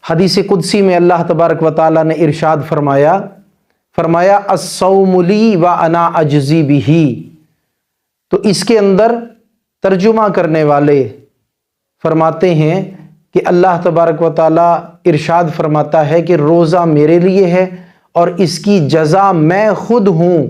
حدیث قدسی میں اللہ تبارک و تعالیٰ نے ارشاد فرمایا الصوم لی وانا اجزی بہ۔ تو اس کے اندر ترجمہ کرنے والے فرماتے ہیں کہ اللہ تبارک و تعالیٰ ارشاد فرماتا ہے کہ روزہ میرے لیے ہے اور اس کی جزا میں خود ہوں۔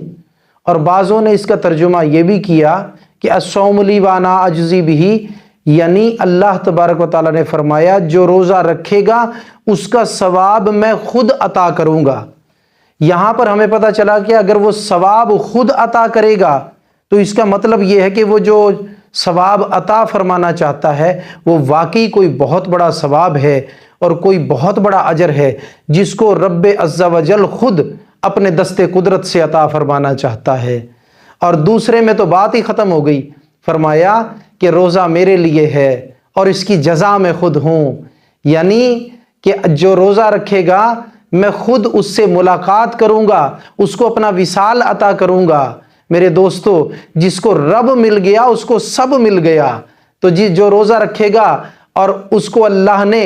اور بعضوں نے اس کا ترجمہ یہ بھی کیا کہ الصوم لی وانا اجزی بہ، یعنی اللہ تبارک و تعالیٰ نے فرمایا جو روزہ رکھے گا اس کا ثواب میں خود عطا کروں گا۔ یہاں پر ہمیں پتہ چلا کہ اگر وہ ثواب خود عطا کرے گا تو اس کا مطلب یہ ہے کہ وہ جو ثواب عطا فرمانا چاہتا ہے وہ واقعی کوئی بہت بڑا ثواب ہے اور کوئی بہت بڑا اجر ہے جس کو رب عز و جل خود اپنے دست قدرت سے عطا فرمانا چاہتا ہے۔ اور دوسرے میں تو بات ہی ختم ہو گئی، فرمایا کہ روزہ میرے لیے ہے اور اس کی جزا میں خود ہوں، یعنی کہ جو روزہ رکھے گا میں خود اس سے ملاقات کروں گا، اس کو اپنا وصال عطا کروں گا۔ میرے دوستو، جس کو رب مل گیا اس کو سب مل گیا۔ تو جو روزہ رکھے گا اور اس کو اللہ نے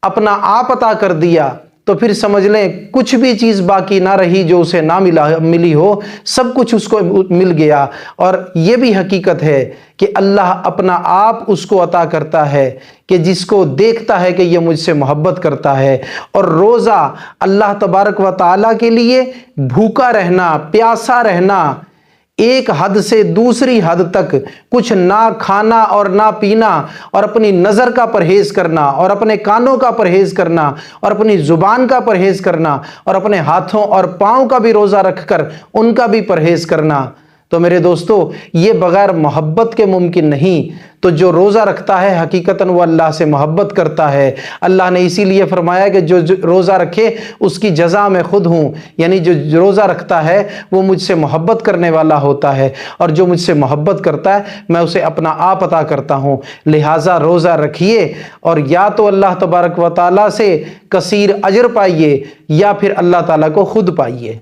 اپنا آپ عطا کر دیا تو پھر سمجھ لیں کچھ بھی چیز باقی نہ رہی جو اسے نہ ملی ہو، سب کچھ اس کو مل گیا۔ اور یہ بھی حقیقت ہے کہ اللہ اپنا آپ اس کو عطا کرتا ہے کہ جس کو دیکھتا ہے کہ یہ مجھ سے محبت کرتا ہے۔ اور روزہ اللہ تبارک و تعالیٰ کے لیے بھوکا رہنا، پیاسا رہنا، ایک حد سے دوسری حد تک کچھ نہ کھانا اور نہ پینا، اور اپنی نظر کا پرہیز کرنا، اور اپنے کانوں کا پرہیز کرنا، اور اپنی زبان کا پرہیز کرنا، اور اپنے ہاتھوں اور پاؤں کا بھی روزہ رکھ کر ان کا بھی پرہیز کرنا۔ تو میرے دوستو، یہ بغیر محبت کے ممکن نہیں۔ تو جو روزہ رکھتا ہے حقیقتاً وہ اللہ سے محبت کرتا ہے۔ اللہ نے اسی لیے فرمایا کہ جو روزہ رکھے اس کی جزا میں خود ہوں، یعنی جو روزہ رکھتا ہے وہ مجھ سے محبت کرنے والا ہوتا ہے، اور جو مجھ سے محبت کرتا ہے میں اسے اپنا آپ عطا کرتا ہوں۔ لہٰذا روزہ رکھیے اور یا تو اللہ تبارک و تعالیٰ سے کثیر اجر پائیے یا پھر اللہ تعالیٰ کو خود پائیے۔